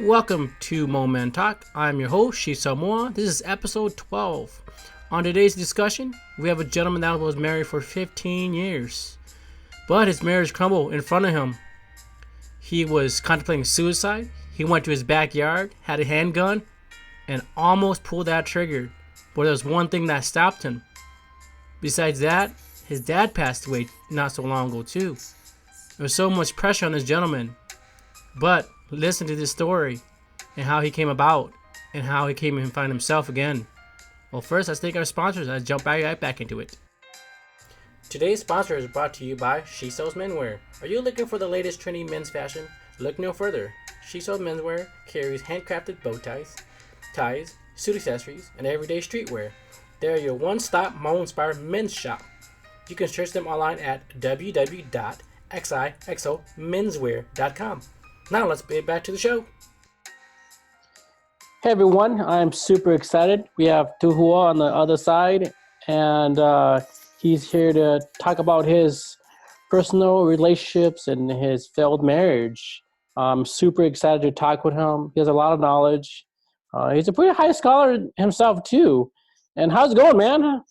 Welcome to Moment Talk. I'm your host, Shisamoa. This is episode 12. On today's discussion, we have a gentleman that was married for 15 years, but his marriage crumbled in front of him. He was contemplating suicide. He went to his backyard, had a handgun, and almost pulled that trigger. But there was one thing that stopped him. Besides that, his dad passed away not so long ago, too. There was so much pressure on this gentleman. But listen to this story and how he came about and how he came and find himself again. Well, first, let's thank our sponsors. Let's jump right back into it. Today's sponsor is brought to you by She Sells Menswear. Are you looking for the latest trendy men's fashion? Look no further. She Sells Menswear carries handcrafted bow ties, suit accessories, and everyday streetwear. They're your one-stop Hmong-inspired men's shop. You can search them online at www.xixomenswear.com. Now let's get back to the show. Hey everyone, I'm super excited. We have Tuhua on the other side, and he's here to talk about his personal relationships and his failed marriage. I'm super excited to talk with him. He has a lot of knowledge. He's a pretty high scholar himself too. And how's it going, man?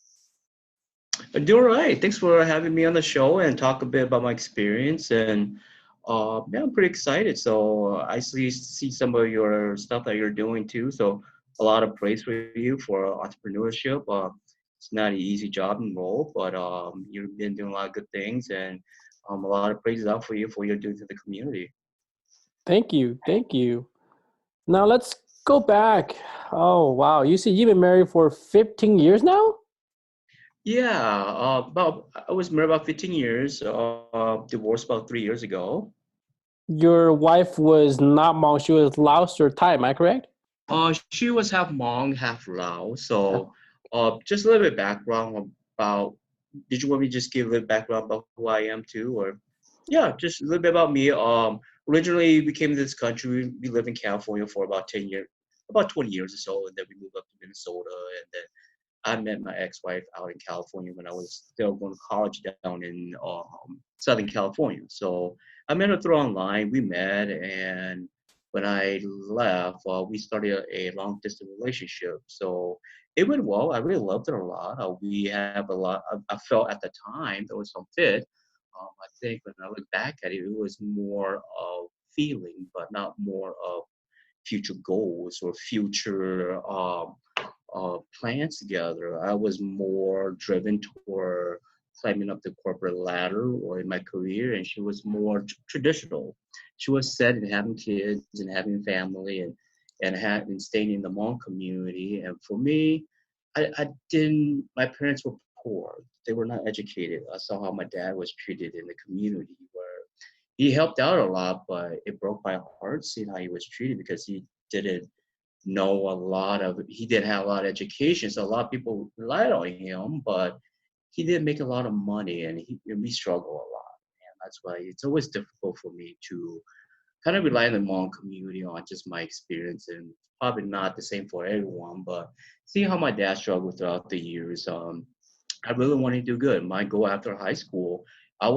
I'm doing all right. Thanks for having me on the show and talk a bit about my experience. And yeah, I'm pretty excited. So I see some of your stuff that you're doing too. So a lot of praise for you for entrepreneurship. It's not an easy job and role, but you've been doing a lot of good things, and a lot of praises out for you for your doing to the community. Thank you. Now let's go back. Oh wow, you said you've been married for 15 years now? Yeah, about I was married about 15 years. Divorced about 3 years ago. Your wife was not Hmong, she was Laos or Thai, am I correct? She was half Hmong, half Lao. So, just a little bit background about. Did you want me to just give a little background about who I am too, or? Yeah, just a little bit about me. Originally we came to this country. We lived in California for about 10 years, about 20 years or so, and then we moved up to Minnesota, and then I met my ex-wife out in California when I was still going to college down in Southern California. So I met her through online. We met, and when I left, we started a long-distance relationship. So it went well. I really loved her a lot. We have a lot. I felt at the time there was some fit. I think when I look back at it, it was more of feeling, but not more of future goals or future plans together. I was more driven toward climbing up the corporate ladder or in my career, and she was more traditional. She was set in having kids and having family and staying in the Hmong community. And for me, I didn't. My parents were poor. They were not educated. I saw how my dad was treated in the community where he helped out a lot, but it broke my heart seeing how he was treated because didn't he didn't have a lot of education, so a lot of people relied on him, but he didn't make a lot of money, and we struggle a lot, and that's why it's always difficult for me to kind of rely on the Hmong community on just my experience, and probably not the same for everyone, but seeing how my dad struggled throughout the years, I really wanted to do good. My goal after high school, I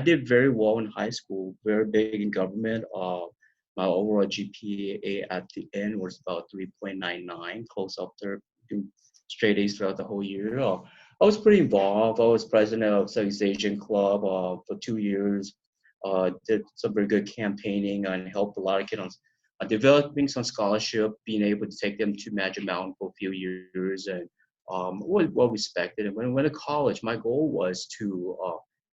did very well in high school, very big in government. My overall GPA at the end was about 3.99, close up there, doing straight A's throughout the whole year. I was pretty involved. I was president of Southeast Asian Club for 2 years. Did some very good campaigning and helped a lot of kids on developing some scholarship, being able to take them to Magic Mountain for a few years, and well respected. And when I went to college, my goal was to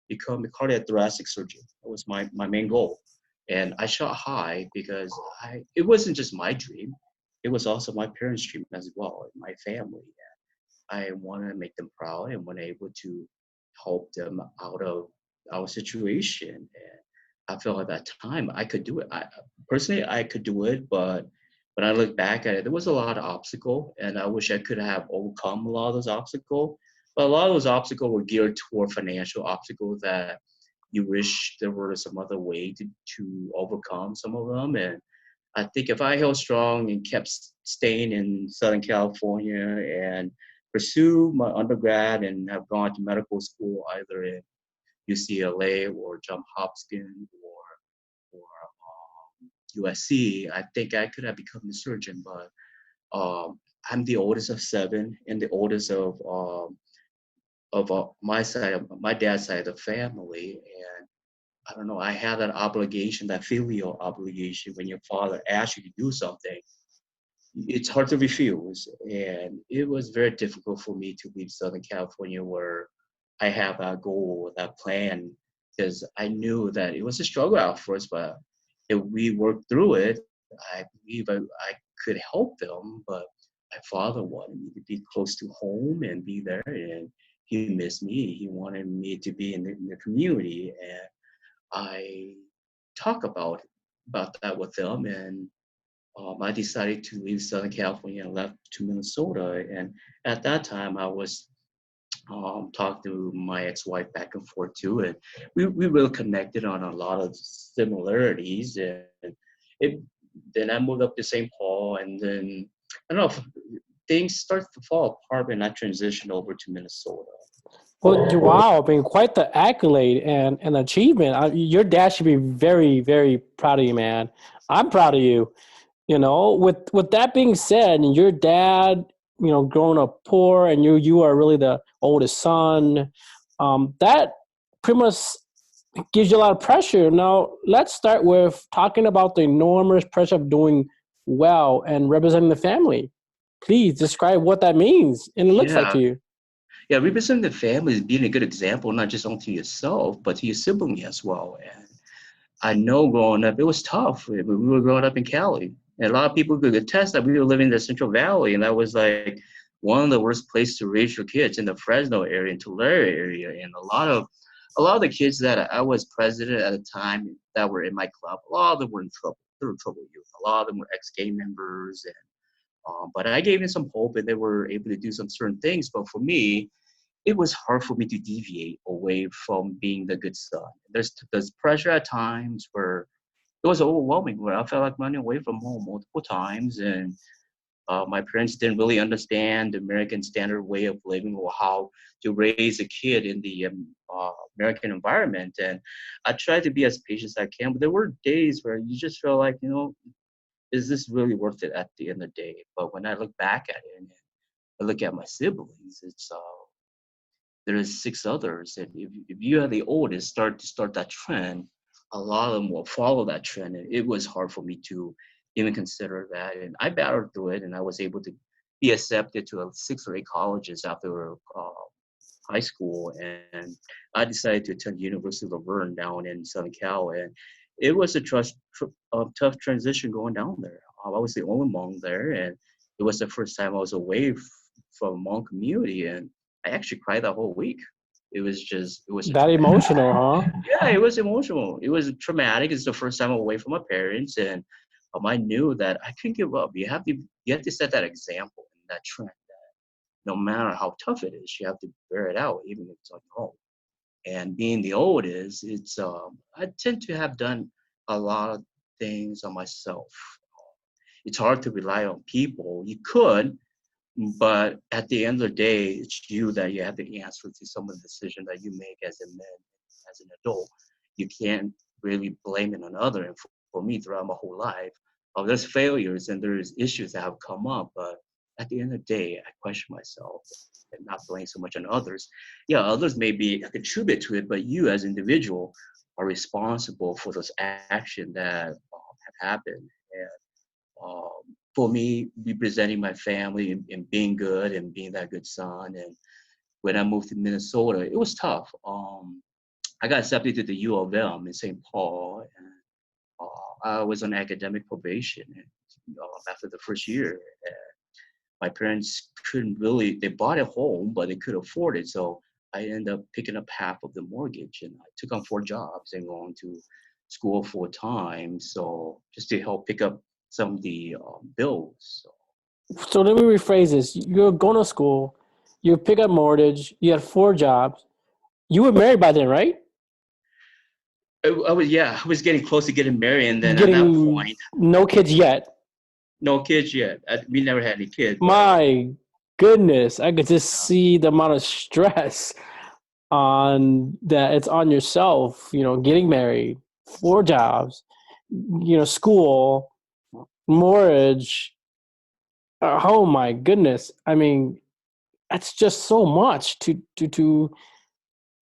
become a cardiac thoracic surgeon. That was my main goal. And I shot high because it wasn't just my dream, it was also my parents' dream as well, and my family. I wanted to make them proud and want able to help them out of our situation. And I felt at that time I could do it. Personally, I could do it, but when I look back at it, there was a lot of obstacle, and I wish I could have overcome a lot of those obstacles. But a lot of those obstacles were geared toward financial obstacles that you wish there were some other way to overcome some of them. And I think if I held strong and kept staying in Southern California and pursue my undergrad and have gone to medical school either in UCLA or Johns Hopkins or USC, I think I could have become a surgeon, but I'm the oldest of seven and the oldest of my side, of my dad's side of the family, and I don't know. I had that obligation, that filial obligation. When your father asks you to do something, it's hard to refuse. And it was very difficult for me to leave Southern California where I have that goal, that plan, because I knew that it was a struggle at first, but if we worked through it, I believe I could help them. But my father wanted me to be close to home and be there, and he missed me. He wanted me to be in the community, and I talk about that with them, and I decided to leave Southern California and left to Minnesota. And at that time, I was talking to my ex-wife back and forth too, and we really connected on a lot of similarities. And it then I moved up to St. Paul, and then I don't know if things started to fall apart when I transitioned over to Minnesota. Well, wow, I mean, quite the accolade and achievement. Your dad should be very, very proud of you, man. I'm proud of you. You know, with that being said, and your dad, growing up poor, and you are really the oldest son, that pretty much gives you a lot of pressure. Now, let's start with talking about the enormous pressure of doing well and representing the family. Please describe what that means and it looks like to Yeah, you. yeah, representing the family is being a good example, not just onto yourself, but to your sibling as well. And I know growing up, it was tough. We were growing up in Cali, and a lot of people could attest that we were living in the Central Valley, and that was like one of the worst places to raise your kids in the Fresno area and Tulare area. And a lot of the kids that I was president at the time that were in my club, a lot of them were in trouble. They were trouble youth. A lot of them were ex-gay members, and but I gave them some hope, and they were able to do some certain things. But for me, it was hard for me to deviate away from being the good son. There's pressure at times where it was overwhelming, where I felt like running away from home multiple times, and my parents didn't really understand the American standard way of living or how to raise a kid in the American environment. And I tried to be as patient as I can, but there were days where you just feel like, is this really worth it at the end of the day? But when I look back at it and I look at my siblings, it's there's six others, and if you are the oldest, start that trend, a lot of them will follow that trend. And it was hard for me to even consider that, and I battled through it, and I was able to be accepted to 6 or 8 colleges after high school, and I decided to attend the University of Laverne down in Southern Cal, and it was a tough transition going down there. I was the only Hmong there, and it was the first time I was away from Hmong community, and I actually cried that whole week. It was a That traumatic. emotional, huh? Yeah, it was emotional. It was traumatic. It's the first time away from my parents, and I knew that I couldn't give up. You have to set that example and that trend. No matter how tough it is, you have to bear it out, even if it's on your own. And being the oldest, I tend to have done a lot of things on myself. It's hard to rely on people. You could, but at the end of the day, it's you that you have to answer to some of the decisions that you make as a man, as an adult. You can't really blame it on other. And for me, throughout my whole life, there's failures and there's issues that have come up. But at the end of the day, I question myself and not blame so much on others. Yeah, others may be contribute to it, but you as an individual are responsible for those actions that have happened. Um, for me, representing my family and being good and being that good son. And when I moved to Minnesota, it was tough. I got accepted to the U of M in St. Paul, and I was on academic probation after the first year. And my parents couldn't really, they bought a home, but they couldn't afford it. So I ended up picking up half of the mortgage, and I took on 4 jobs and going to school full time. So just to help pick up some of the bills. So, So let me rephrase this. You're going to school, you pick up mortgage, you had 4 jobs. You were married by then, right? I was getting close to getting married, and then at that Getting point, no kids yet. no kids yet. We never had any kids, but My goodness, I could just uh, see the amount of stress on that it's on yourself, getting married, 4 jobs. school, mortgage. Oh my goodness! I mean, that's just so much to.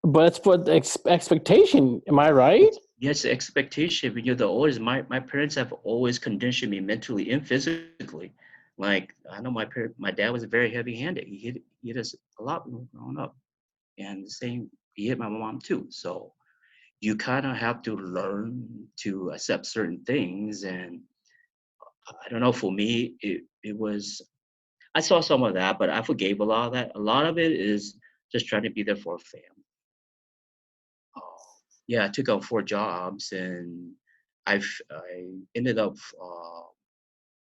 But it's for the expectation. Am I right? Yes, the expectation when you're the oldest. My parents have always conditioned me mentally and physically. Like I know my dad was very heavy-handed. He hit us a lot when we were growing up, and the same he hit my mom too. So you kind of have to learn to accept certain things. And I don't know. For me, it was I saw some of that, but I forgave a lot of that. A lot of it is just trying to be there for a family. Yeah, I took out 4 jobs, and I ended up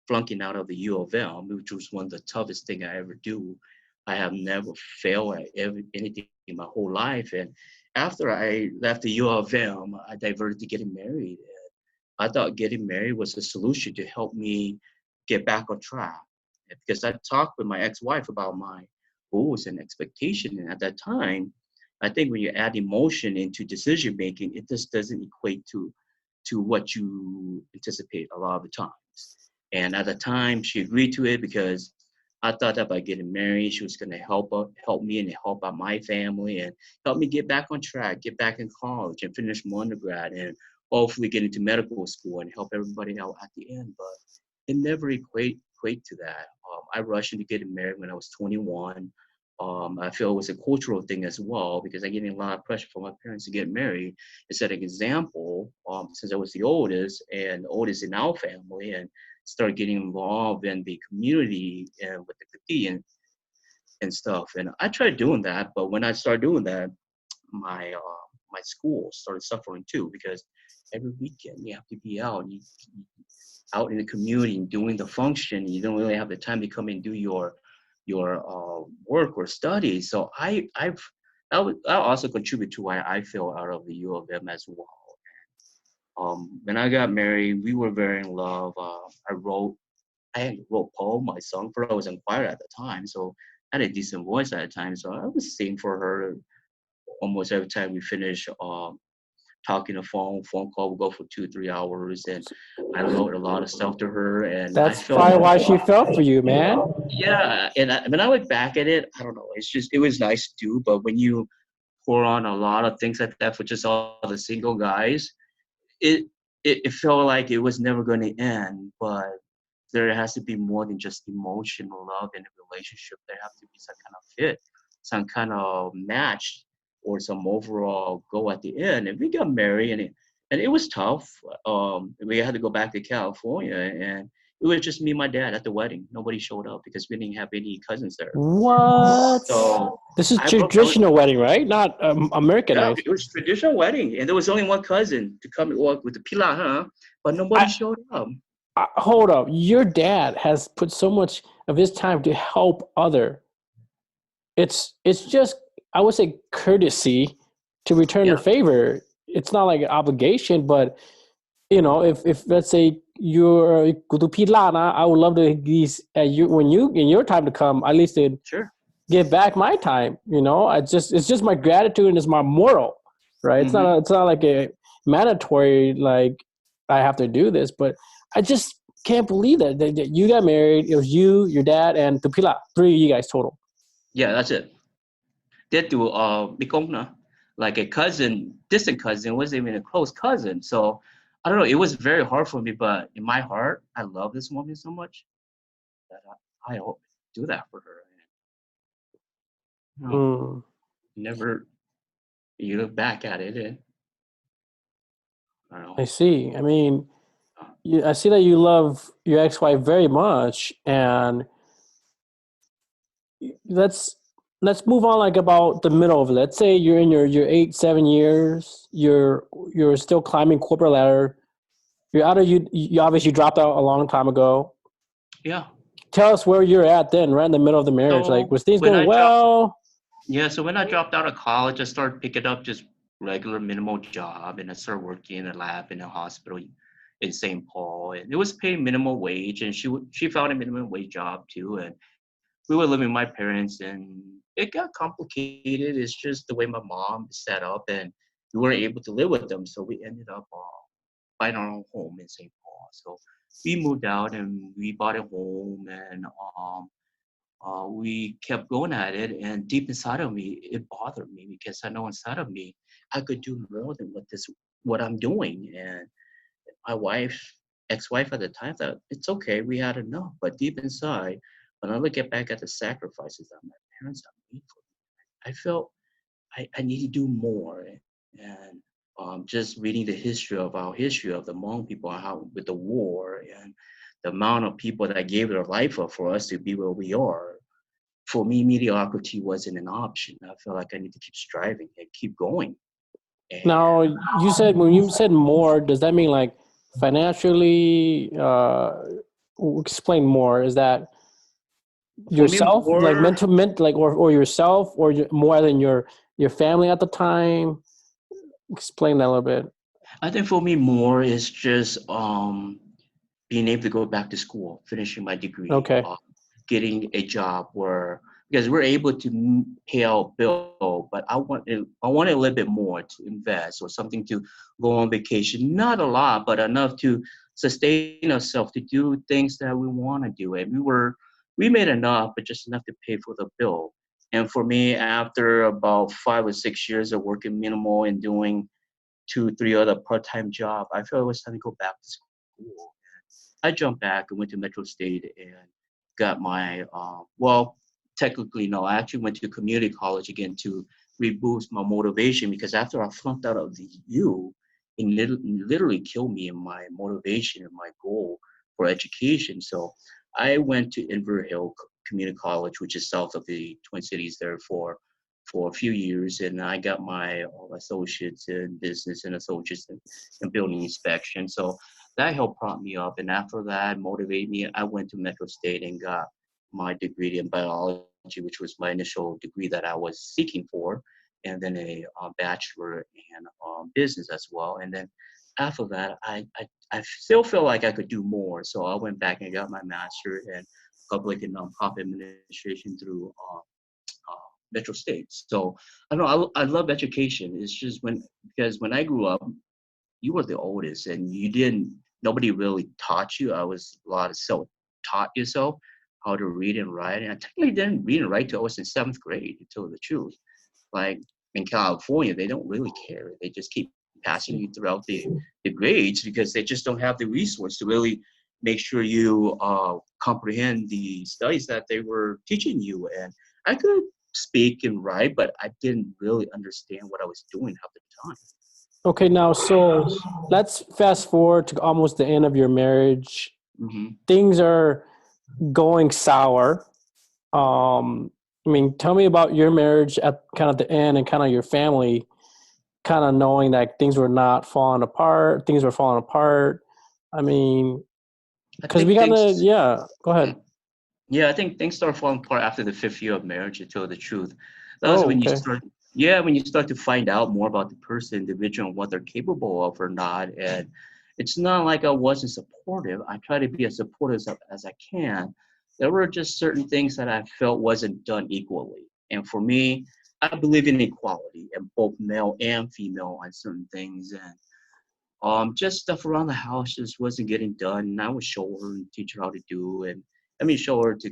flunking out of the U of M, which was one of the toughest thing I ever do. I have never failed at anything in my whole life. And after I left the U of M, I diverted to getting married. And I thought getting married was a solution to help me get back on track. Because I talked with my ex-wife about my goals and expectation. And at that time, I think when you add emotion into decision making, it just doesn't equate to what you anticipate a lot of the times. And at the time, she agreed to it because I thought that by getting married, she was going to help me and help out my family and help me get back on track, get back in college and finish my undergrad and hopefully get into medical school and help everybody out at the end. But it never equate to that. I rushed into getting married when I was 21. I feel it was a cultural thing as well because I getting a lot of pressure from my parents to get married. It set an example since I was the oldest and the oldest in our family and started getting involved in the community and with the kati and stuff. And I tried doing that, but when I started doing that, my school started suffering too because every weekend you have to be out and you out in the community and doing the function. You don't really have the time to come and do your work or study. So that also contribute to why I fell out of the U of M as well. When I got married, we were very in love. I wrote poem, my song for her. I was in choir at the time, so I had a decent voice at the time. So I would sing for her almost every time we finish talking the phone call would go for 2 3 hours, and I wrote a lot of stuff to her, and I That's felt probably why she fell for you, man. yeah. And when I look back at it, I don't know. It was nice to do, but when you pour on a lot of things like that for just all the single guys, it it felt like it was never going to end. But there has to be more than just emotional love in a relationship. There have to be some kind of fit, some kind of match, or some overall goal at the end. And we got married, and it was tough. We had to go back to California, and it was just me and my dad at the wedding. Nobody showed up because we didn't have any cousins there. What? So This is I broke. traditional wedding, right? Not Yeah, Americanized. it was traditional wedding, and there was only one cousin to come and walk with the pila, huh? But nobody I, showed up. hold up. Your dad has put so much of his time to help other. It's just, I would say, courtesy to return the Yeah. favor. It's not like an obligation, but if let's say you're Kutupilana, I would love to these you when you in your time to come, at least to Sure. give back my time. It's just my gratitude and it's my moral, right? Hmm. It's not like a mandatory like I have to do this, but I just can't believe that you got married. It was you, your dad, and Tupila, 3 of you guys total. Yeah, that's it. Did to Bikongna, like a cousin, distant cousin, wasn't even a close cousin. So I don't know. It was very hard for me, but in my heart, I love this woman so much that I hope to do that for her. And, Mm, never you look back at it, and I don't know. I see. I mean, Uh, I see that you love your ex-wife very much, and let's let's move on like about the middle of it. Let's say you're in your 8 7 years, you're still climbing corporate ladder. You're out of you obviously dropped out a long time ago. yeah. Tell us where you're at then, right in the middle of the marriage. Like, So was things when going I dropped, well? yeah. So when I dropped out of college, I started picking up just regular minimal job, and I started working in a lab in a hospital in St. Paul, and it was paying minimal wage, and she found a minimum wage job too, and we were living with my parents, and it got complicated. It's just the way my mom is set up, and we weren't able to live with them, so we ended up find our own home in St. Paul. So we moved out and we bought a home, and we kept going at it. And deep inside of me, it bothered me because I know inside of me I could do more than what I'm doing. And my wife, ex-wife at the time, thought it's okay, we had enough. But deep inside, when I look back at the sacrifices that my parents have made for me, I felt I need to do more. And just reading the history of the Hmong people, how with the war and the amount of people that gave their life up for us to be where we are. For me, mediocrity wasn't an option. I felt like I need to keep striving and keep going. Now, And you said when you said more, does that mean like financially? Explain more. Is that for me, yourself, like more, like or yourself, or more than your family at the time? Explain that a little bit. I think for me, more is just being able to go back to school, finishing my degree, Okay. getting a job where because we're able to pay our bill, but I wanted a little bit more to invest or something to go on vacation. Not a lot, but enough to sustain ourselves to do things that we want to do. And we made enough, but just enough to pay for the bill. And for me, after about 5 or 6 years of working minimal and doing 2, 3 other part-time job, I felt it was time to go back to school. I jumped back and went to Metro State and got my, well, technically, no, I actually went to community college again to reboost my motivation because after I flunked out of the U, it literally killed me in my motivation and my goal for education. So I went to Inver Hill Community College, which is south of the Twin Cities there for a few years, and I got my associates in business and associates in building inspection. So that helped prop me up. And after that, motivated me. I went to Metro State and got my degree in biology, which was my initial degree that I was seeking for, and then a bachelor in business as well. And then after that, I still feel like I could do more. So I went back and got my master in public and nonprofit administration through Metro State. So I don't know. I love education. It's just because when I grew up, you were the oldest and nobody really taught you. I was a lot of self-taught yourself how to read and write. And I technically didn't read and write till I was in 7th grade, to tell the truth. Like in California, they don't really care. They just keep passing you throughout the grades because they just don't have the resource to really make sure you comprehend the studies that they were teaching you. And I could speak and write, but I didn't really understand what I was doing half the time. Okay, now so let's fast forward to almost the end of your marriage. Mm-hmm. Things are going sour. I mean, tell me about your marriage at kind of the end and kind of your family, kind of knowing that things were not falling apart, things were falling apart. I mean, I because we think gotta, things. yeah, go ahead. Yeah, I think things start falling apart after the 5th year of marriage, to tell the truth. That's Oh, when okay. when you start to find out more about the person, individual, and what they're capable of or not. And it's not like I wasn't supportive. I try to be as supportive as I can. There were just certain things that I felt wasn't done equally. And for me, I believe in equality in both male and female on certain things. And just stuff around the house just wasn't getting done. And I would show her and teach her how to do, and show her to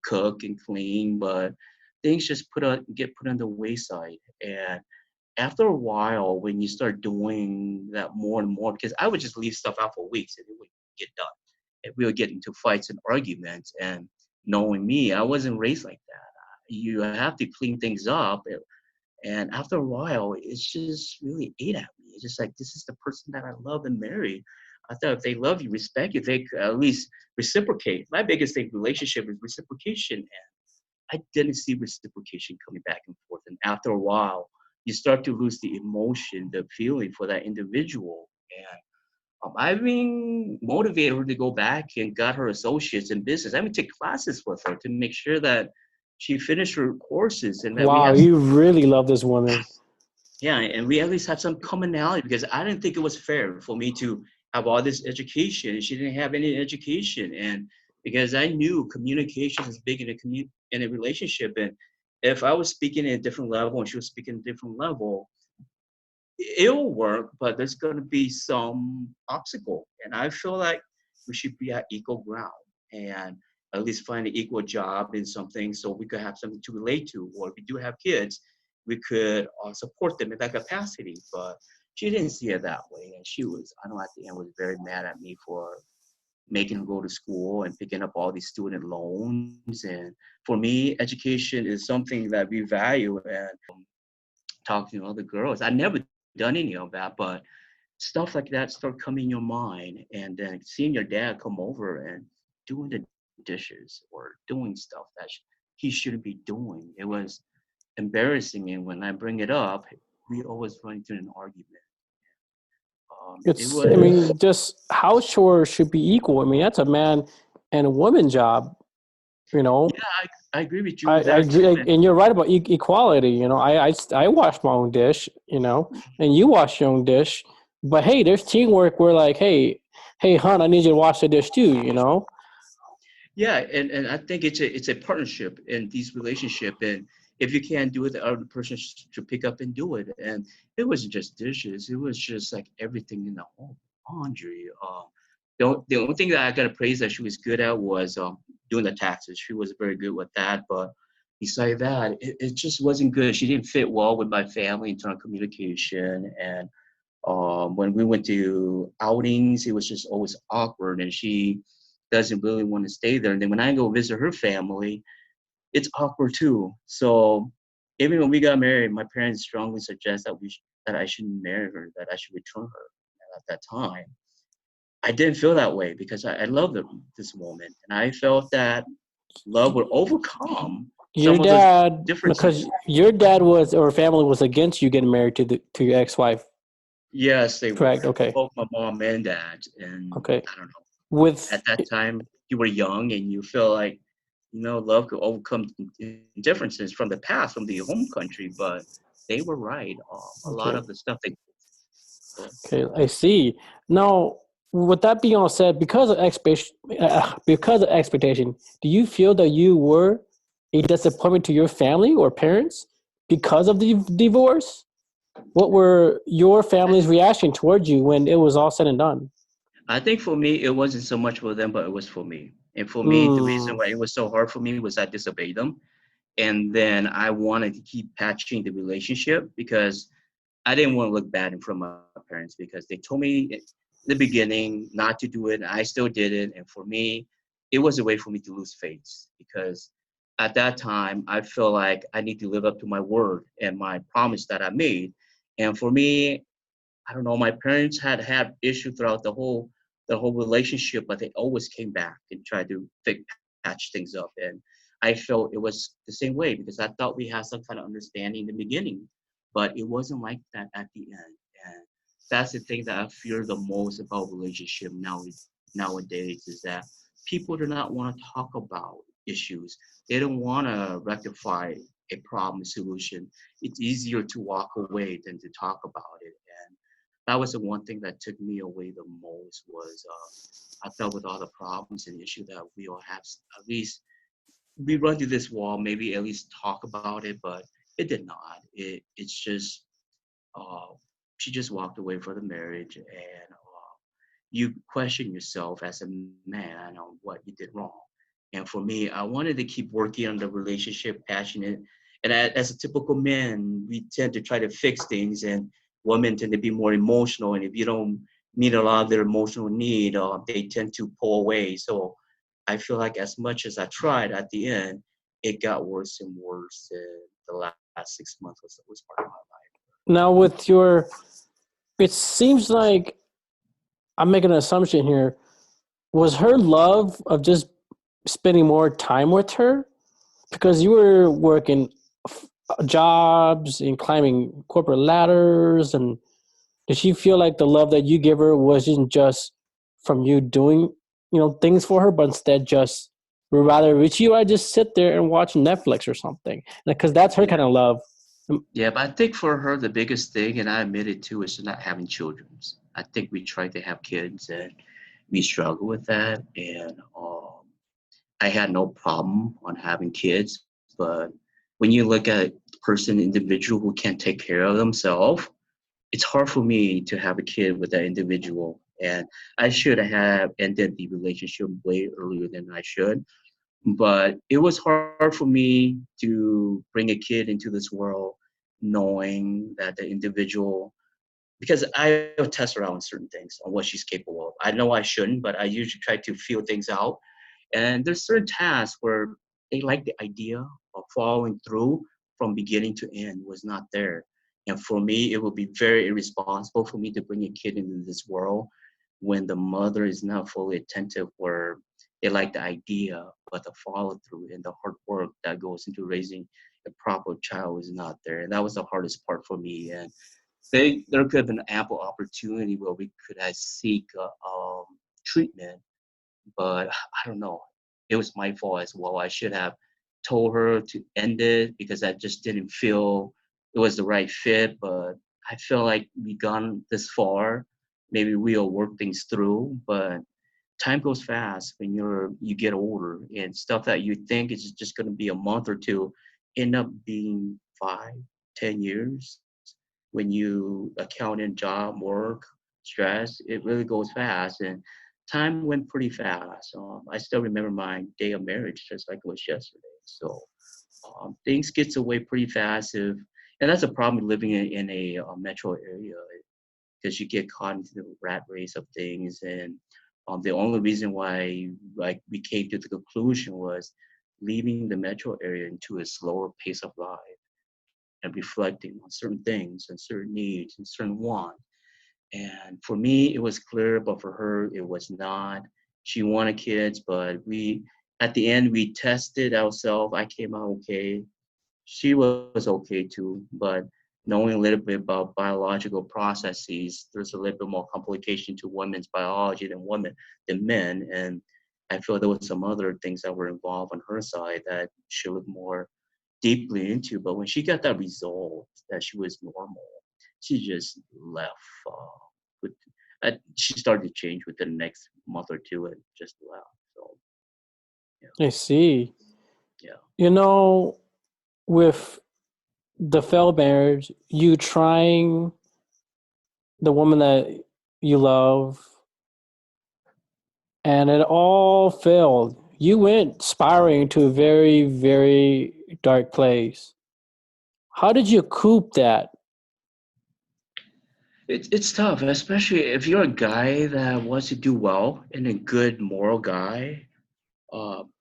cook and clean, but things just get put on the wayside. And after a while, when you start doing that more and more, because I would just leave stuff out for weeks and it would get done. And we would get into fights and arguments. And knowing me, I wasn't raised like that. You have to clean things up. And after a while, it's just really ate at me. It's just like, this is the person that I love and marry. I thought if they love you, respect you, they could at least reciprocate. My biggest thing relationship is reciprocation. And I didn't see reciprocation coming back and forth. And after a while, you start to lose the emotion, the feeling for that individual. And I've been motivated her to go back and got her associates in business. I even take classes with her to make sure that she finished her courses and that we Wow, have you really love this woman. yeah, and we at least have some commonality because I didn't think it was fair for me to have all this education and she didn't have any education. And because I knew communication is big in a relationship, and if I was speaking at a different level and she was speaking at a different level, it'll work, but there's going to be some obstacle. And I feel like we should be at equal ground and at least find an equal job in something so we could have something to relate to. Or if we do have kids, we could support them in that capacity. But she didn't see it that way. And she was, I know at the end, was very mad at me for making her go to school and picking up all these student loans. And for me, education is something that we value. And talking to other girls, I never done any of that, but stuff like that start coming in your mind, and then seeing your dad come over and doing the dishes or doing stuff that he shouldn't be doing. It was embarrassing, and when I bring it up, we always run into an argument. It It's, I was, mean, just house chores should be equal. I mean, that's a man and a woman job. You know, yeah, I agree with you I, with I that too. agree, and you're right about equality. You know, I wash my own dish. You know, and you wash your own dish. But hey, there's teamwork. Where like, hey, hon, I need you to wash the dish too. You know. Yeah, and I think it's a partnership in these relationship, and if you can't do it, the other person should pick up and do it. And it wasn't just dishes; it was just like everything in the home, laundry. The only thing that I got to praise that she was good at was doing the taxes. She was very good with that, but beside that, it just wasn't good. She didn't fit well with my family in terms of communication, and when we went to outings, it was just always awkward, and she doesn't really want to stay there. And then when I go visit her family, it's awkward too. So even when we got married, my parents strongly suggest that I shouldn't marry her, that I should return her. And at that time, I didn't feel that way because I loved this woman, and I felt that love would overcome Your some of the dad, differences. because your dad was or family was against you getting married to your ex-wife. Yes, they Correct. were, Okay. both my mom and dad. And Okay. I don't know, With at that time you were young and you feel like, love could overcome differences from the past, from the home country, but they were right. A lot okay. of the stuff they so Okay, I see. Now, with that being all said, because of expectation, do you feel that you were a disappointment to your family or parents because of the divorce? What were your family's reaction towards you when it was all said and done? I think for me it wasn't so much for them, but it was for me. And for me, the reason Mm, why it was so hard for me was I disobeyed them. And then I wanted to keep patching the relationship because I didn't want to look bad in front of my parents because they told me in the beginning not to do it. And I still did it. And for me, it was a way for me to lose face because at that time, I feel like I need to live up to my word and my promise that I made. And for me, I don't know, my parents had issue throughout the whole relationship, but they always came back and tried to patch things up. And I felt it was the same way because I thought we had some kind of understanding in the beginning, but it wasn't like that at the end. And that's the thing that I fear the most about relationship nowadays is that people do not want to talk about issues. They don't want to rectify a problem solution. It's easier to walk away than to talk about it. And that was the one thing that took me away the most was I felt with all the problems and issues that we all have, at least we run through this wall, maybe at least talk about it, but it did not. It's just uh, she just walked away for the marriage, and you question yourself as a man on what you did wrong. And for me, I wanted to keep working on the relationship, passionate. And as a typical man, we tend to try to fix things, and women tend to be more emotional. And if you don't meet a lot of their emotional need, they tend to pull away. So I feel like as much as I tried, at the end, it got worse and worse. The last 6 months was part of my life. now, with your, it seems like I'm making an assumption here. Was her love of just spending more time with her because you were working jobs and climbing corporate ladders, and did she feel like the love that you give her wasn't just from you doing things for her, but instead just would rather with you I just sit there and watch Netflix or something, because that's her Yeah. kind of love. Yeah, but I think for her the biggest thing, and I admit it too, is not having children. I think we try to have kids, and we struggle with that. And I had no problem on having kids, but when you look at a person, individual who can't take care of themselves, it's hard for me to have a kid with that individual. And I should have ended the relationship way earlier than I should. But it was hard for me to bring a kid into this world knowing that the individual, because I test her out on certain things on what she's capable of. I know I shouldn't, but I usually try to feel things out. And there's certain tasks where they like the idea of following through from beginning to end was not there. And for me, it would be very irresponsible for me to bring a kid into this world when the mother is not fully attentive, where they like the idea, but the follow through and the hard work that goes into raising a proper child is not there. And that was the hardest part for me. And there could have been ample opportunity where we could have seek treatment, but I don't know. It was my fault as well. I should have told her to end it because I just didn't feel it was the right fit. But I feel like we gone this far. Maybe we'll work things through, but time goes fast when you get older, and stuff that you think is just going to be a month or two end up being 5, 10 years. When you account in job, work, stress, it really goes fast. And time went pretty fast. I still remember my day of marriage just like it was yesterday. So things gets away pretty fast. And that's a problem living in a metro area, because you get caught into the rat race of things. And the only reason why like we came to the conclusion was leaving the metro area into a slower pace of life and reflecting on certain things and certain needs and certain wants. And for me, it was clear, but for her, it was not. She wanted kids, but at the end, we tested ourselves. I came out okay. She was okay too, but knowing a little bit about biological processes, there's a little bit more complication to women's biology than men. And I feel there was some other things that were involved on her side that she looked more deeply into. But when she got that result that she was normal, she just left. With she started to change within the next month or two and just left. So yeah, I see. yeah. You know, with the failed marriage, you trying the woman that you love, and it all failed. You went spiraling to a very, very dark place. How did you cope that? It's tough, especially if you're a guy that wants to do well and a good moral guy.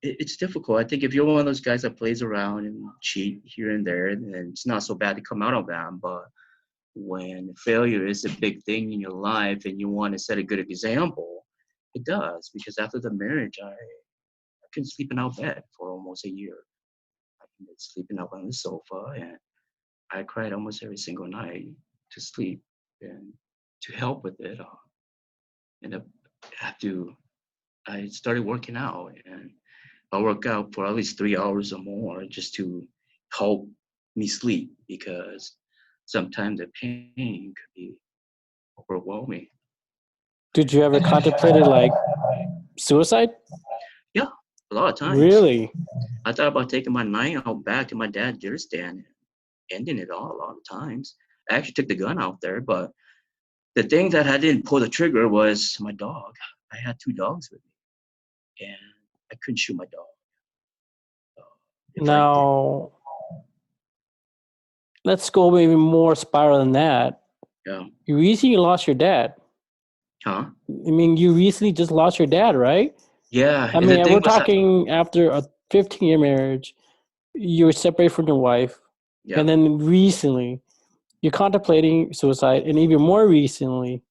It's difficult. I think if you're one of those guys that plays around and cheat here and there, then it's not so bad to come out of that. But when failure is a big thing in your life and you want to set a good example, it does. Because after the marriage, I couldn't sleep in our bed for almost a year. I been sleeping up on the sofa, and I cried almost every single night to sleep. And to help with it, and I started working out, and I work out for at least 3 hours or more just to help me sleep, because sometimes the pain could be overwhelming. Did you ever contemplate it like suicide? Yeah, a lot of times. Really? I thought about taking my knife out back to my dad's deer stand and ending it all a lot of times. I actually took the gun out there, but the thing that I didn't pull the trigger was my dog. I had 2 dogs with me, and I couldn't shoot my dog. Uh, if I did, Now, let's go maybe more spiral than that. yeah, You recently lost your dad. huh? I mean, you recently just lost your dad, right? Yeah, I and the mean, we're thing was that, talking after a 15-year marriage, you were separated from your wife, yeah, and then recently you're contemplating suicide, and even more recently,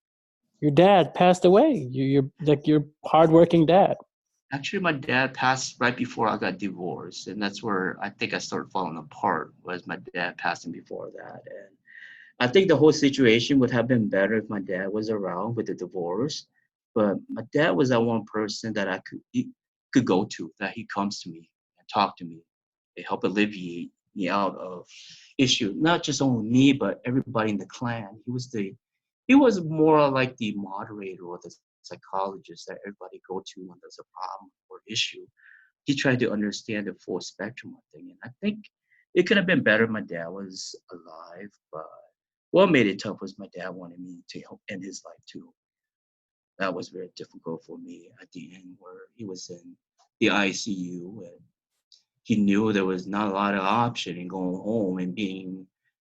your dad passed away. You're like your hardworking dad. actually, my dad passed right before I got divorced, and that's where I think I started falling apart. Was my dad passing before that, and I think the whole situation would have been better if my dad was around with the divorce. But my dad was that one person that could go to, that he comes to me and talk to me. They help alleviate me out of issue, not just only me, but everybody in the clan. He was more like the moderator or the psychologist that everybody go to when there's a problem or issue. He tried to understand the full spectrum of thing, and I think it could have been better if my dad was alive, but what made it tough was my dad wanted me to help end his life too. That was very difficult for me at the end, where he was in the ICU and he knew there was not a lot of option in going home and being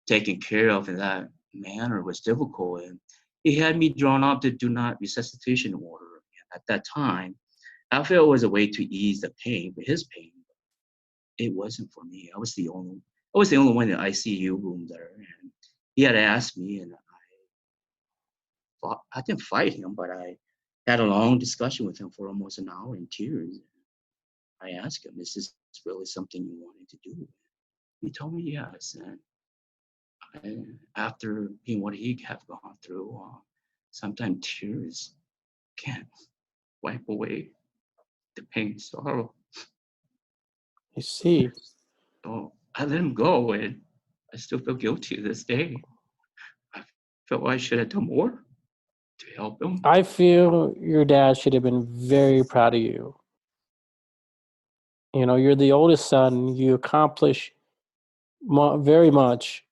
taken care of in that manner was difficult. And he had me drawn up to do not resuscitation order. And at that time, I felt it was a way to ease the pain, but his pain, it wasn't for me. I was the only one in the ICU room there. And he had asked me, and I didn't fight him, but I had a long discussion with him for almost an hour in tears. I asked him, "Is this really something you wanted to do?" He told me yes. And after being what he have gone through, sometimes tears can't wipe away the pain and sorrow. I see. So I let him go, and I still feel guilty to this day. I felt I should have done more to help him. I feel your dad should have been very proud of you. You know, you're the oldest son. You accomplish very much,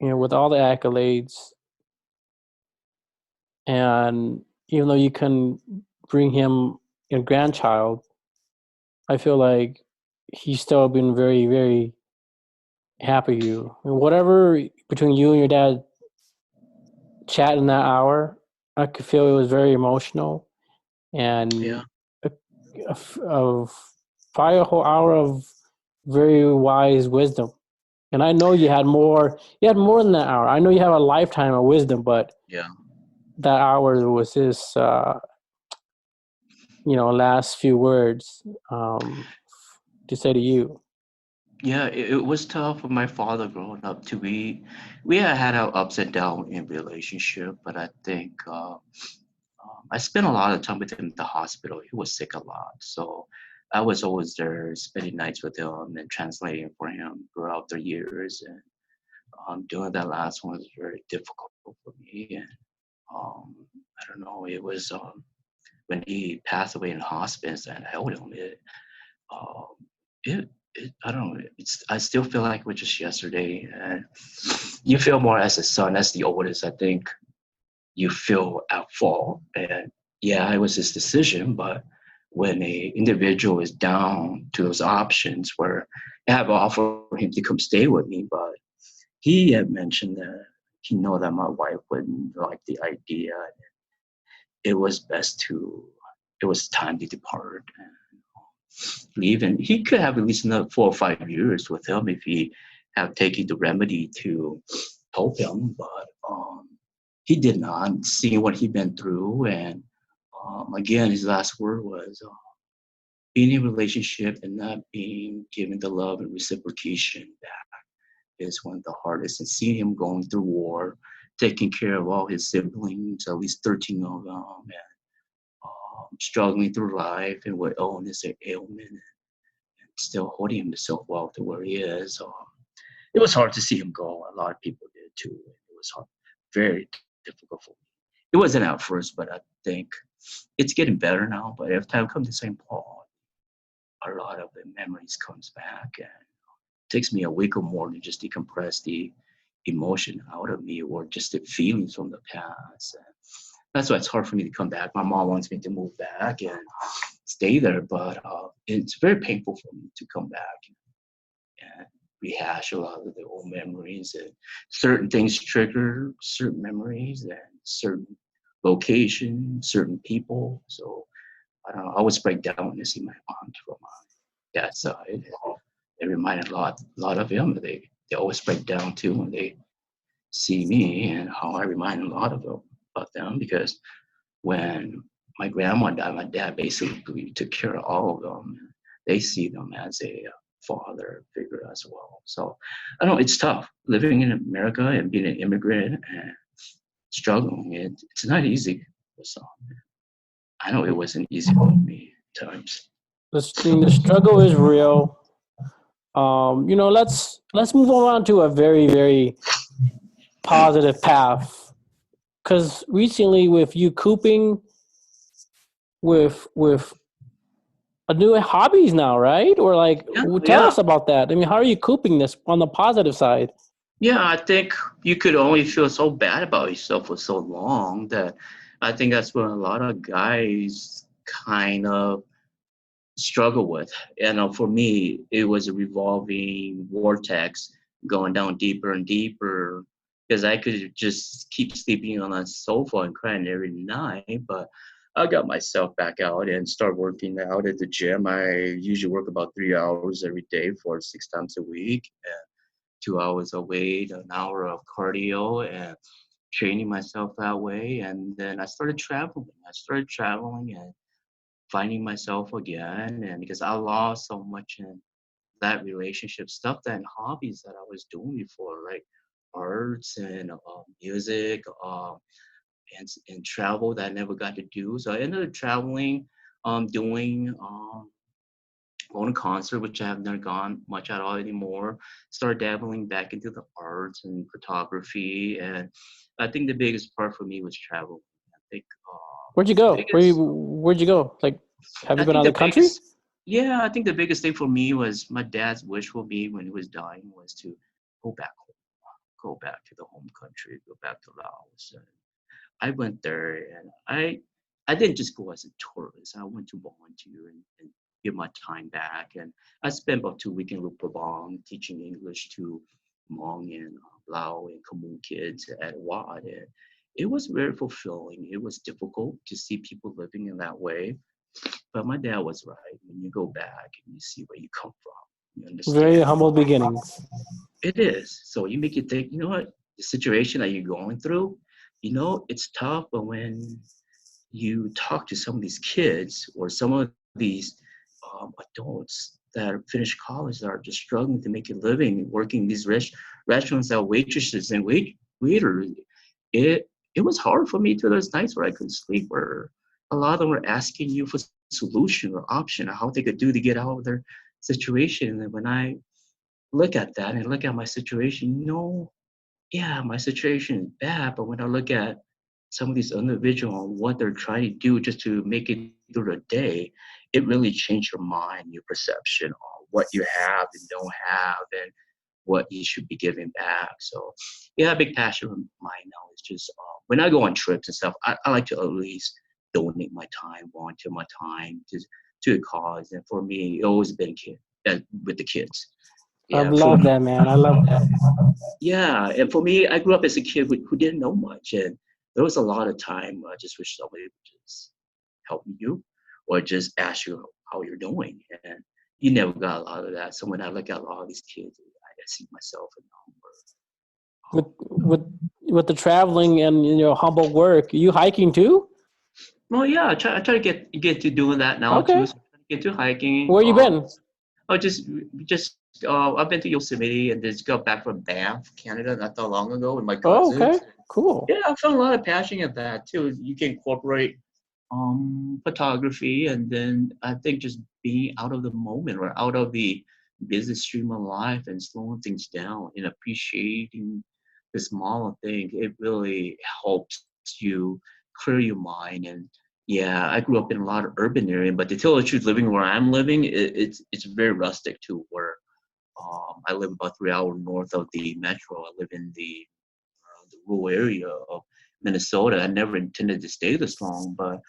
you know, with all the accolades. And even though you can bring him a grandchild, I feel like he's still been very, very happy you. I mean, whatever between you and your dad chat in that hour, I could feel it was very emotional and Yeah. probably a whole hour of very wise wisdom. And I know you had more. You had more than that hour. I know you have a lifetime of wisdom, but Yeah. that hour was his, last few words to say to you. Yeah, it was tough for my father growing up too. We had our ups and downs in relationship, but I think I spent a lot of time with him at the hospital. He was sick a lot, so I was always there, spending nights with him and translating for him throughout the years. And doing that last one was very difficult for me. And I don't know, it was when he passed away in hospice and I held him. Um, I don't know. I still feel like it was just yesterday, and you feel more as a son, as the oldest. I think you feel at fault, and yeah, it was his decision. But when a individual is down to those options, where I have offered him to come stay with me, but he had mentioned that he know that my wife wouldn't like the idea. It was best to. It was time to depart. Leave, and he could have at least another 4 or 5 years with him if he had taken the remedy to help him, but he did not, seeing what he'd been through. And again, his last word was being in a relationship and not being given the love and reciprocation back is one of the hardest. And seeing him going through war, taking care of all his siblings, at least 13 of them, and struggling through life and with illness and ailment, still holding himself well to where he is. It was hard to see him go. A lot of people did too. It was hard, very difficult for me. It wasn't at first, but I think it's getting better now. But every time I come to St. Paul, a lot of the memories comes back, and it takes me a week or more to just decompress the emotion out of me or just the feelings from the past. And that's why it's hard for me to come back. My mom wants me to move back and stay there, but it's very painful for me to come back and rehash a lot of the old memories. And certain things trigger certain memories and certain locations, certain people. So I don't know. I always break down when I see my aunt from my dad's side. It reminded a lot of them. They always break down too when they see me, and how I remind a lot of them about them, because when my grandma died, my dad basically took care of all of them. They see them as a father figure as well. So I know it's tough living in America and being an immigrant and struggling. It's not easy. So I know it wasn't easy for me at times. The struggle is real. Let's move on to a very, very positive path. Because recently, with you cooping with a new hobbies now, right? Or like, tell us about that. I mean, how are you cooping this on the positive side? Yeah, I think you could only feel so bad about yourself for so long that I think that's what a lot of guys kind of struggle with. And for me, it was a revolving vortex going down deeper and deeper because I could just keep sleeping on a sofa and crying every night. But I got myself back out and start working out at the gym. I usually work about 3 hours every day for 6 times a week, and 2 hours of weight, an hour of cardio, and training myself that way. And then I started traveling. I started traveling and finding myself again, and because I lost so much in that relationship stuff, that hobbies that I was doing before, like arts and music, and travel that I never got to do. So I ended up traveling, doing going to concert, which I have not gone much at all anymore. Started dabbling back into the arts and photography, and I think the biggest part for me was travel. I think Where'd you the go? biggest Where'd you go? Like, have you I been think out of the the country? biggest, yeah, I think the biggest thing for me was my dad's wish for me when he was dying was to go back home, go back to the home country, go back to Laos. And I went there, and I didn't just go as a tourist. I went to volunteer and give my time back. And I spent about 2 weeks in Luprabang teaching English to Hmong and Lao and Khmer kids at Wat. And it was very fulfilling. It was difficult to see people living in that way, but my dad was right. When you go back and you see where you come from, you Very understand. humble beginnings. It is. So you make you think, you know what, the situation that you're going through, it's tough, but when you talk to some of these kids or some of these adults that finished college that are just struggling to make a living, working these restaurants as waitresses and waiters, it was hard for me to those nights where I couldn't sleep, where a lot of them were asking you for solution or option or how they could do to get out of their situation. And when I look at that and look at my situation, yeah, my situation is bad, but when I look at some of these individuals and what they're trying to do just to make it through the day, it really changed your mind, your perception on what you have and don't have, and what you should be giving back. So, yeah, a big passion of mine now is just when I go on trips and stuff, I like to at least donate my time, volunteer my time to a cause. And for me, it always been with the kids. I Yeah, for love that, man. I love that. yeah, and for me, I grew up as a kid who didn't know much, and there was a lot of time I just wish somebody would just help you or just ask you how you're doing, and you never got a lot of that. So when I look at a lot of these kids, I see myself in them. With with the traveling and your humble work, you hiking too? Well, yeah, I try to get to doing that now too. Okay. So I try to get to hiking. Where you been? I just I've been to Yosemite and just got back from Banff, Canada, not that long ago with my Oh, okay. cousins. Cool. Yeah, I found a lot of passion in that too. You can incorporate photography, and then I think just being out of the moment or out of the busy stream of life and slowing things down and appreciating the smaller thing, it really helps you clear your mind. And yeah, I grew up in a lot of urban area, but to tell the truth, living where I'm living, it's very rustic too. Where I live about 3 hours north of the metro. I live in the rural area of Minnesota. I never intended to stay this long, but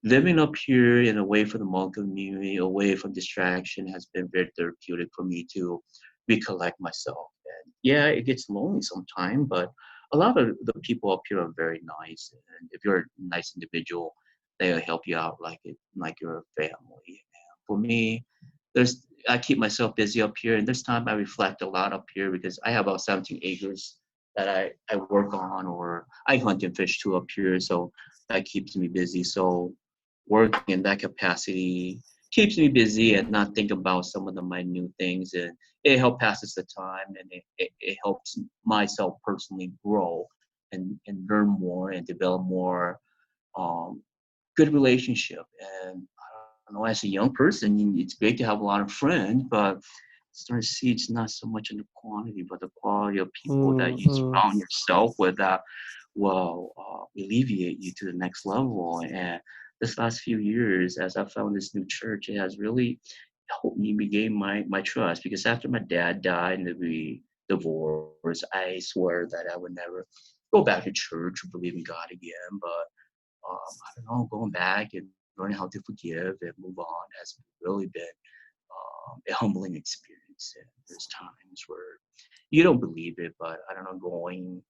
living up here and away from the Hmong community, away from distraction, has been very therapeutic for me to recollect myself. And yeah, it gets lonely sometimes, but a lot of the people up here are very nice. And if you're a nice individual, they'll help you out like you're a family. And for me, I keep myself busy up here, and this time I reflect a lot up here because I have about 17 acres that I work on, or I hunt and fish too up here. So that keeps me busy. So working in that capacity keeps me busy and not think about some of the minute things, and it helps passes the time, and it helps myself personally grow and learn more and develop more um, good relationship. And I don't know, as a young person, it's great to have a lot of friends, but starting to see it's not so much in the quantity, but the quality of people that you Mm-hmm. surround yourself with that will alleviate you to the next level. And this last few years, as I found this new church, it has really helped me regain my trust, because after my dad died in the divorce, I swear that I would never go back to church or believe in God again. But I don't know, going back and learning how to forgive and move on has really been a humbling experience. And there's times where you don't believe it, but I don't know, going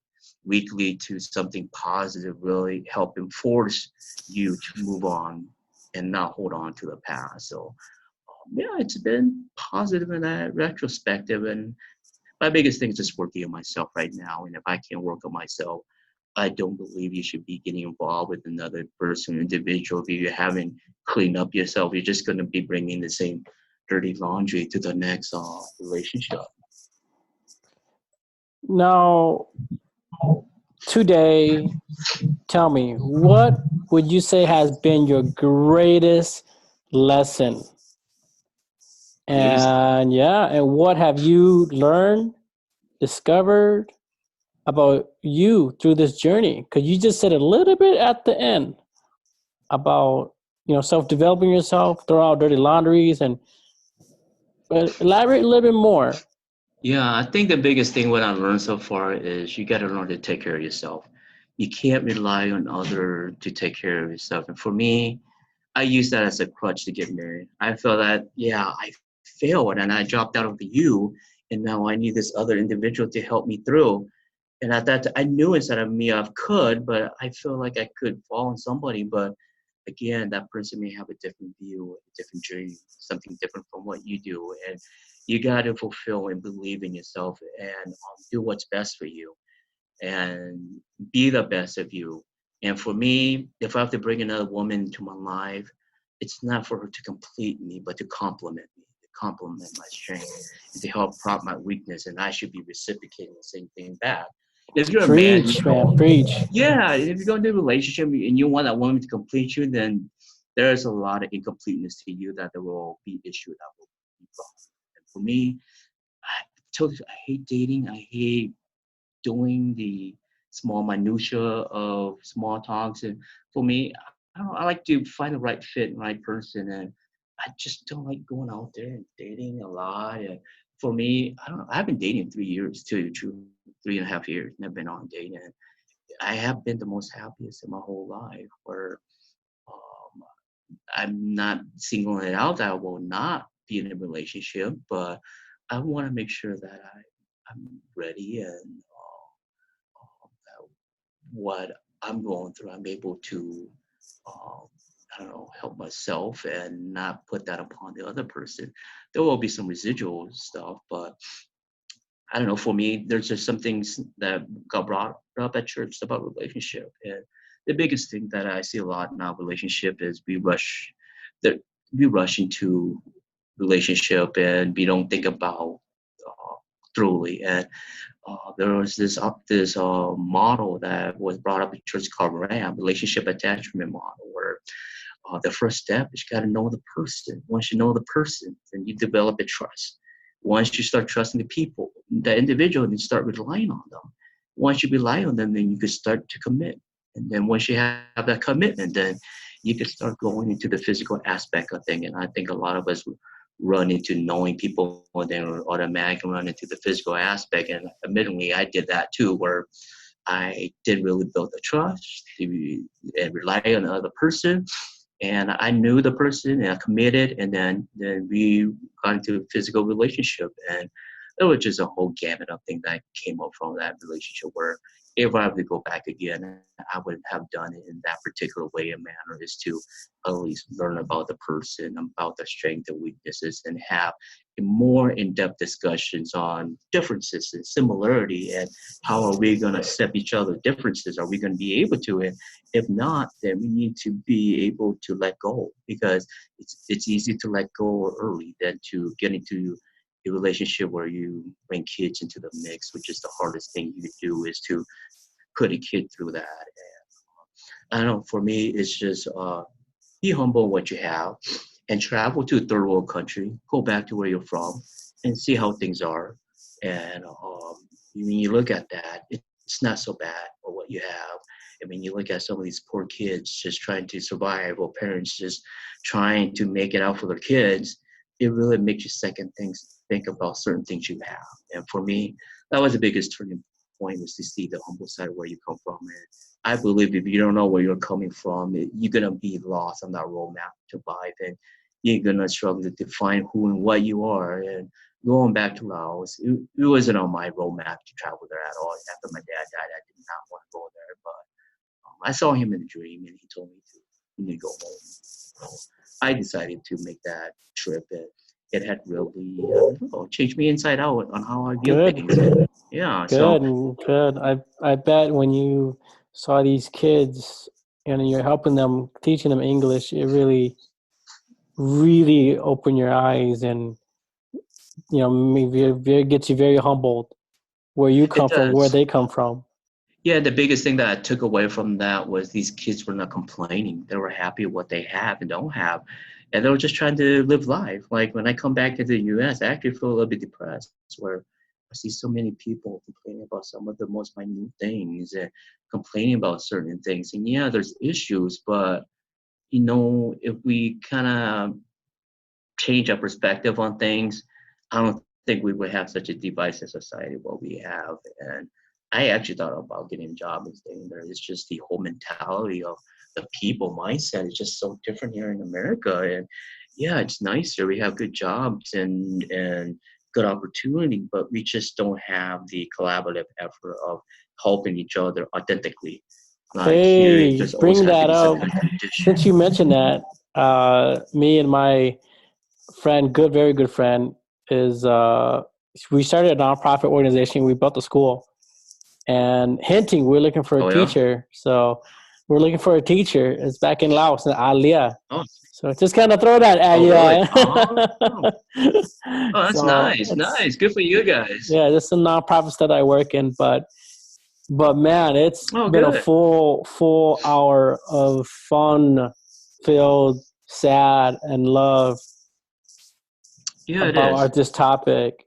weekly to something positive really help enforce you to move on and not hold on to the past. So yeah, it's been positive in that retrospective. And my biggest thing is just working on myself right now. And if I can't work on myself, I don't believe you should be getting involved with another person, individual. If you haven't cleaned up yourself, you're just going to be bringing the same dirty laundry to the next relationship. Now, today, tell me, what would you say has been your greatest lesson? Easy. And what have you learned, discovered about you through this journey? Because you just said a little bit at the end about self-developing yourself, throw out dirty laundries, and elaborate a little bit more. Yeah, I think the biggest thing what I learned so far is you got to learn to take care of yourself. You can't rely on other to take care of yourself. And for me, I use that as a crutch to get married. I felt that, yeah, I failed and I dropped out of the U, and now I need this other individual to help me through. And at that, I knew inside of me I could, but I feel like I could fall on somebody. But again, that person may have a different view, a different dream, something different from what you do. And you got to fulfill and believe in yourself and do what's best for you and be the best of you. And for me, if I have to bring another woman into my life, it's not for her to complete me, but to complement me, to complement my strength, and to help prop my weakness. And I should be reciprocating the same thing back. If you're a man, Preach, man, preach. yeah, if you're going to a relationship and you want that woman to complete you, then there's a lot of incompleteness to you that there will be issue that will be problem. And for me, I told you, I hate dating. I hate doing the small minutia of small talks. And for me, I don't know, I like to find the right fit, right person, and I just don't like going out there and dating a lot. And for me, I don't know. I've been dating 3 years, too, true, 3.5 years. Never been on dating. And I have been the most happiest in my whole life. Where um, I'm not singling it out that I will not be in a relationship, but I want to make sure that I'm ready and what I'm going through, I'm able to, um, I don't know, help myself and not put that upon the other person. There will be some residual stuff, but I don't know. For me, there's just some things that got brought up at church about relationship, and the biggest thing that I see a lot in our relationship is that we rush into relationship and we don't think about uh, truly. And there was this model that was brought up in church called RAM, relationship attachment model, where the first step is you got to know the person. Once you know the person, then you develop a trust. Once you start trusting the people, the individual, then you start relying on them. Once you rely on them, then you can start to commit. And then once you have that commitment, then you can start going into the physical aspect of things. And I think a lot of us run into knowing people and then automatically run into the physical aspect. And admittedly, I did that too, where I did really build the trust and rely on the other person. And I knew the person and I committed, and then we got into a physical relationship. And it was just a whole gamut of things that came up from that relationship where if I have to go back again, I would have done it in that particular way and manner is to at least learn about the person, about their strengths and weaknesses, and have more in-depth discussions on differences and similarity and how are we going to accept each other's differences? Are we going to be able to? And if not, then we need to be able to let go because it's easy to let go early than to get into a relationship where you bring kids into the mix, which is the hardest thing you could do is to put a kid through that. And I don't know, for me, it's just be humble in what you have and travel to a third world country, go back to where you're from and see how things are. And when you look at that, it's not so bad for what you have. I mean, you look at some of these poor kids just trying to survive or parents just trying to make it out for their kids. It really makes you second think about certain things you have. And for me, that was the biggest turning point, was to see the humble side of where you come from. And I believe if you don't know where you're coming from, you're gonna be lost on that roadmap to life, and you're gonna struggle to define who and what you are. And going back to Laos, it wasn't on my roadmap to travel there at all. After my dad died, I did not want to go there, but I saw him in a dream, and he told me you need to go home. So I decided to make that trip, and it had really changed me inside out on how I view Good. things. And, yeah, so Good. I bet when you saw these kids and you're helping them, teaching them English, it really opened your eyes, and maybe it gets you very humbled where you it come from, where does. they come from. Yeah, the biggest thing that I took away from that was these kids were not complaining. They were happy with what they have and don't have. And they were just trying to live life. Like when I come back to the US, I actually feel a little bit depressed, where I see so many people complaining about some of the most minute things and complaining about certain things. And yeah, there's issues, but if we kind of change our perspective on things, I don't think we would have such a divisive society what we have. And I actually thought about getting a job and staying there. It's just the whole mentality of the people mindset is just so different here in America. And yeah, it's nicer. We have good jobs and good opportunity, but we just don't have the collaborative effort of helping each other authentically. Like here, it Hey, just always bring has to that be some up. kind of condition. Since you mentioned that, me and my friend, very good friend, is we started a nonprofit organization. We built a school, and hinting we're looking for a Oh yeah. teacher. So we're looking for a teacher. It's back in Laos, in Alia. Oh, So just kind of throw that at oh you. really? Oh. Oh, that's So nice, it's nice. Good for you guys. yeah, there's some nonprofits that I work in, but man, it's Oh, been a good. full hour of fun filled, sad, and love Yeah, it about is. this topic.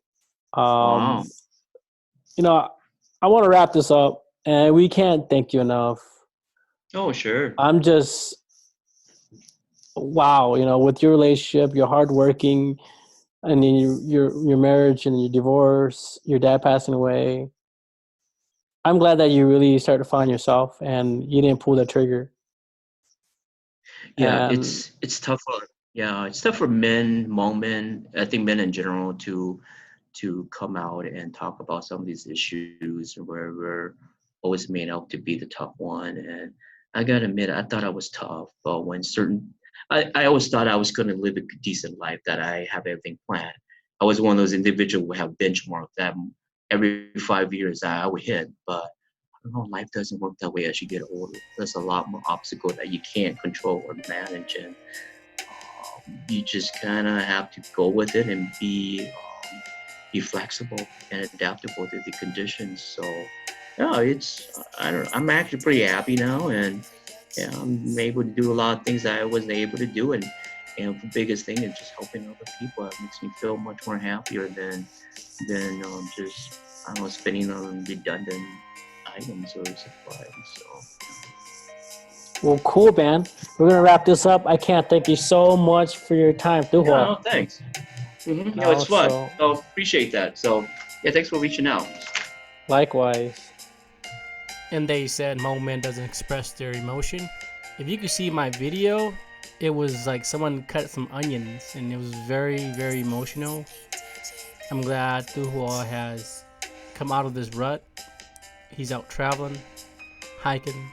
Wow. Um, I want to wrap this up, and we can't thank you enough. Oh, sure. I'm just wow, with your relationship, your hard working, and then your marriage and your divorce, your dad passing away. I'm glad that you really started to find yourself and you didn't pull the trigger. Yeah, And it's tough for it's tough for men, Hmong men, I think men in general to come out and talk about some of these issues where we're always made out to be the tough one. And I gotta admit, I thought I was tough, but I always thought I was gonna live a decent life, that I have everything planned. I was one of those individuals who have benchmarks that every 5 years I would hit, but I don't know, life doesn't work that way as you get older. There's a lot more obstacles that you can't control or manage, and you just kind of have to go with it and be flexible and adaptable to the conditions. So, yeah, I'm actually pretty happy now, and yeah, I'm able to do a lot of things that I wasn't able to do, and the biggest thing is just helping other people. It makes me feel much more happier than just I don't know, spending on redundant items or supplies. So. well, cool, man. We're gonna wrap this up. I can't thank you so much for your time, Yeah, Duhua. no, thanks. It's fun. So So appreciate that. So yeah, thanks for reaching out. likewise. And they said Hmong men doesn't express their emotion. If you could see my video, it was like someone cut some onions, and it was very, very emotional. I'm glad Tu Hua has come out of this rut. He's out traveling, hiking.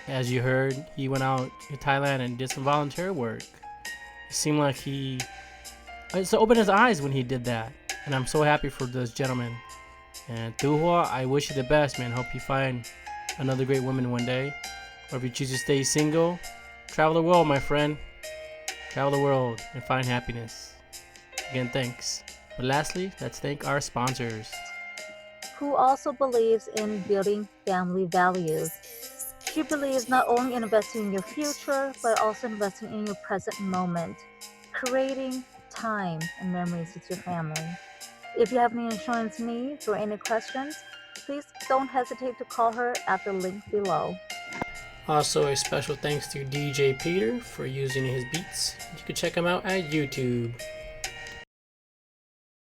As you heard, he went out to Thailand and did some volunteer work. It seemed like he opened his eyes when he did that, and I'm so happy for this gentleman. And Tu Hua, I wish you the best, man. Hope you find another great woman one day. Or if you choose to stay single, travel the world, my friend. Travel the world and find happiness. Again, thanks. But lastly, let's thank our sponsors. Who also believes in building family values. She believes not only in investing in your future, but also investing in your present moment, creating time and memories with your family. If you have any insurance needs or any questions, please don't hesitate to call her at the link below. Also, a special thanks to DJ Peter for using his beats. You can check him out at YouTube.